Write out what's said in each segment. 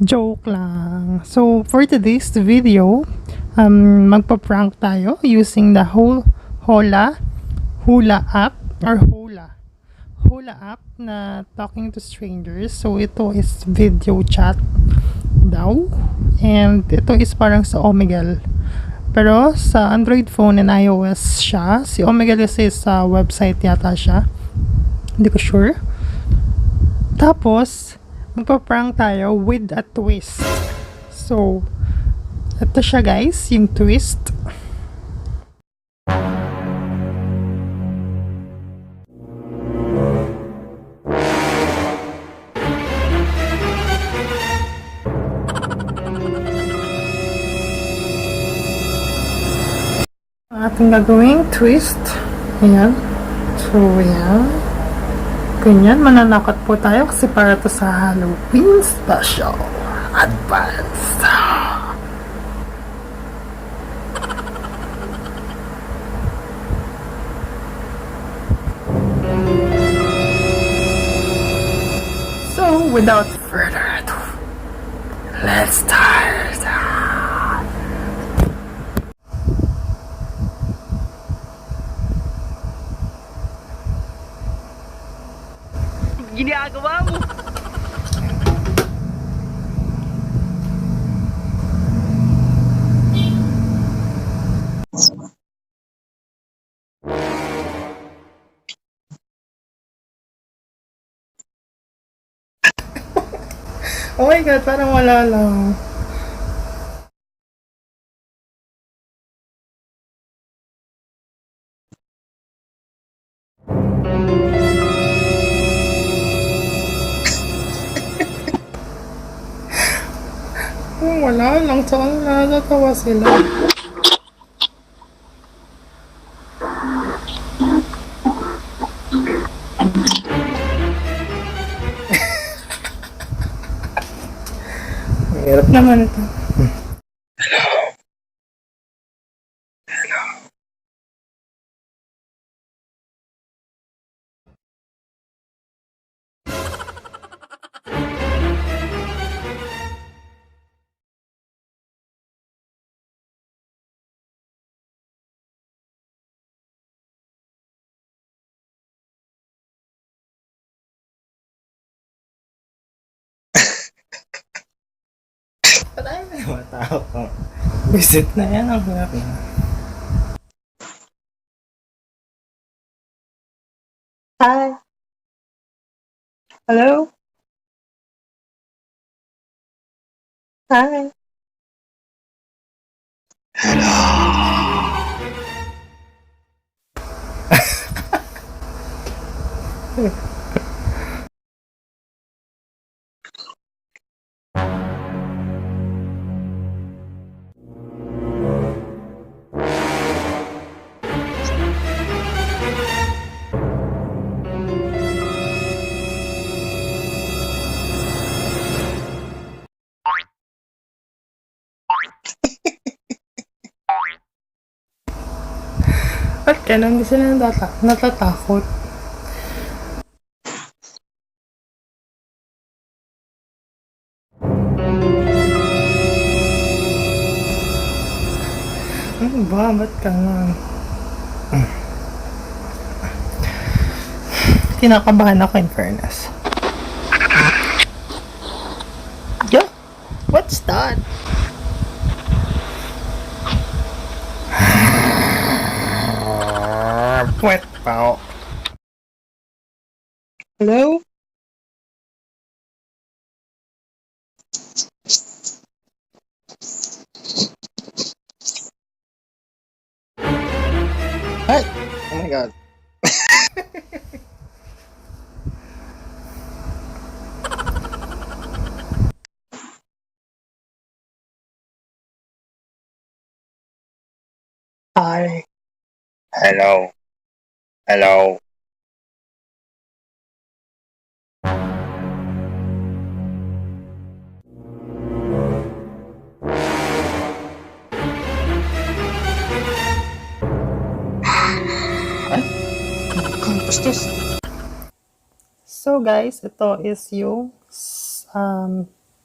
Joke lang. So, for today's video, magpa-prank tayo using the Holla app or Holla app na talking to strangers. So, ito is video chat daw. And ito is parang sa Omegle. Pero sa Android phone and iOS siya. Si Omegle is sa website yata siya. Hindi ko sure. Tapos, magpa-prank tayo with a twist. So, ito siya guys, yung twist. Ang ating gagawing twist. Ayan. So, ayan. Ganyan, mananakot po tayo kasi para to sa Halloween special. Advanced. So, without further ado, let's start. Ginagawa mo. Oh my god, parang wala lang. Wala lang, saan natatawa sila. Hirap naman ito. Patay na yung mga tao ko. Visit na yan ang hirap na. Hi. Hello? Hi. Ba't ganun? Hindi sila natatakot. Ano ba? Ba't ganun? Kinakabahan ako in fairness. Yeah? What's that? Puwet pa. Hello? Hi! Oh my god. Hi. Hello. Hello. So guys, ito is yung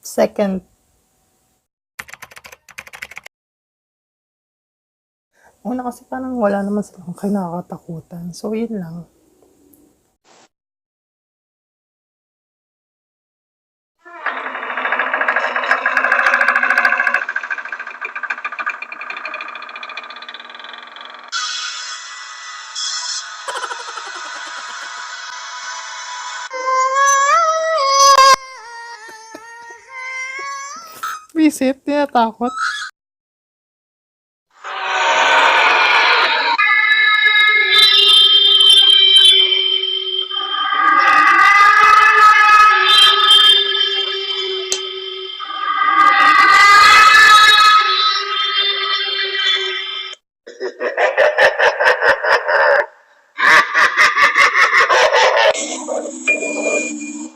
Second. Una kasi parang wala naman silang kinakatakutan. So, yun lang. Visit, tinatakot.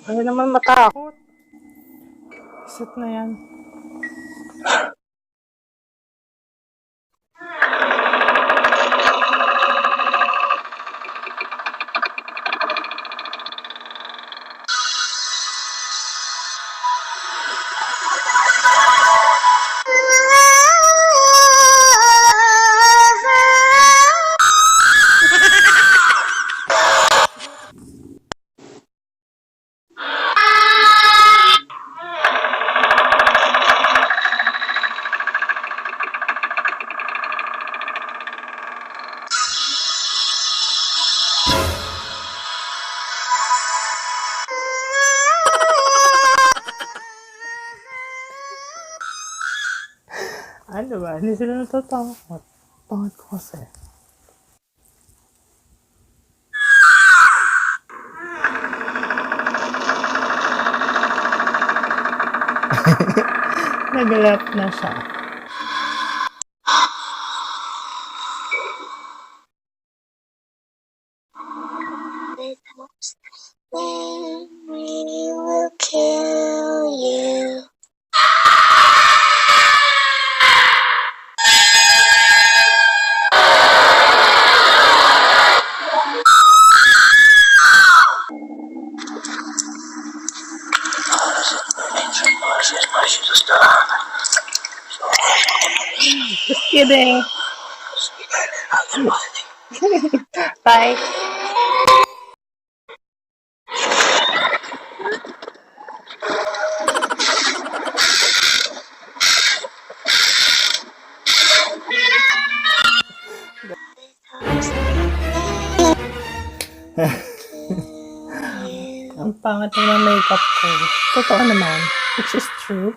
Ayaw naman matakot. Visit na yan. Ano ba? Hindi sila natatakot. Pangat ko kasi. Nagalap na siya. Then we will kill you. Just kidding. Bye. Ang pangat ng makeup ko. Totoo naman. Which is true.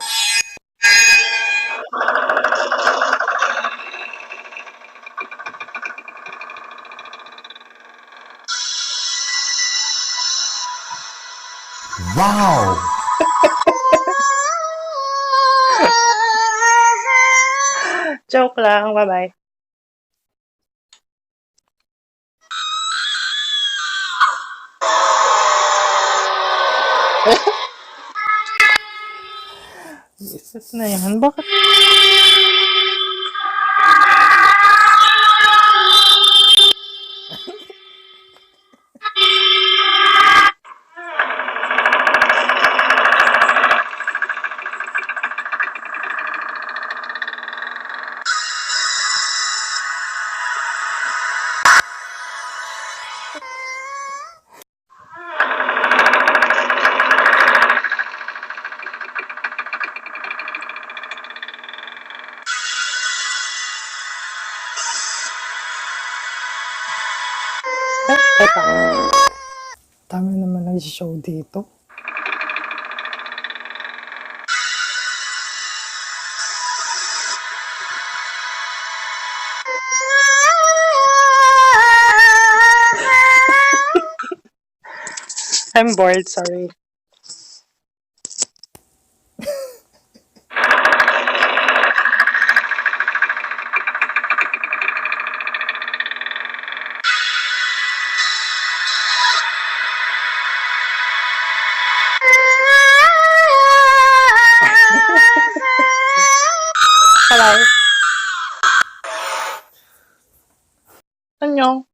Wow! Joke lang. Bye-bye. Isis na yan. Bakit? Teka. Dami naman nag-show dito. I'm bored, sorry. Hello. 안녕.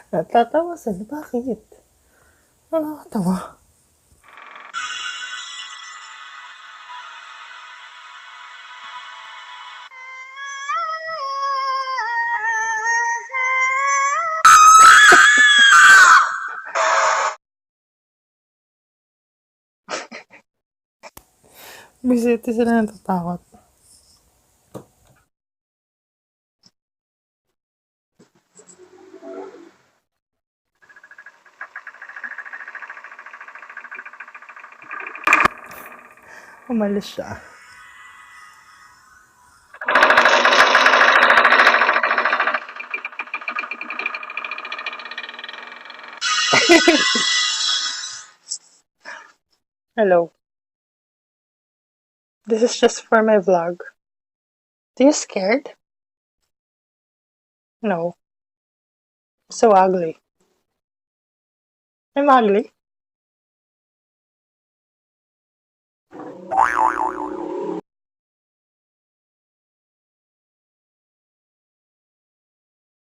Natatawa sila. Bakit? Nakakatawa. Bisita sila natatakot. Umalis siya. Hello. This is just for my vlog. Are you scared? No. So ugly. I'm ugly.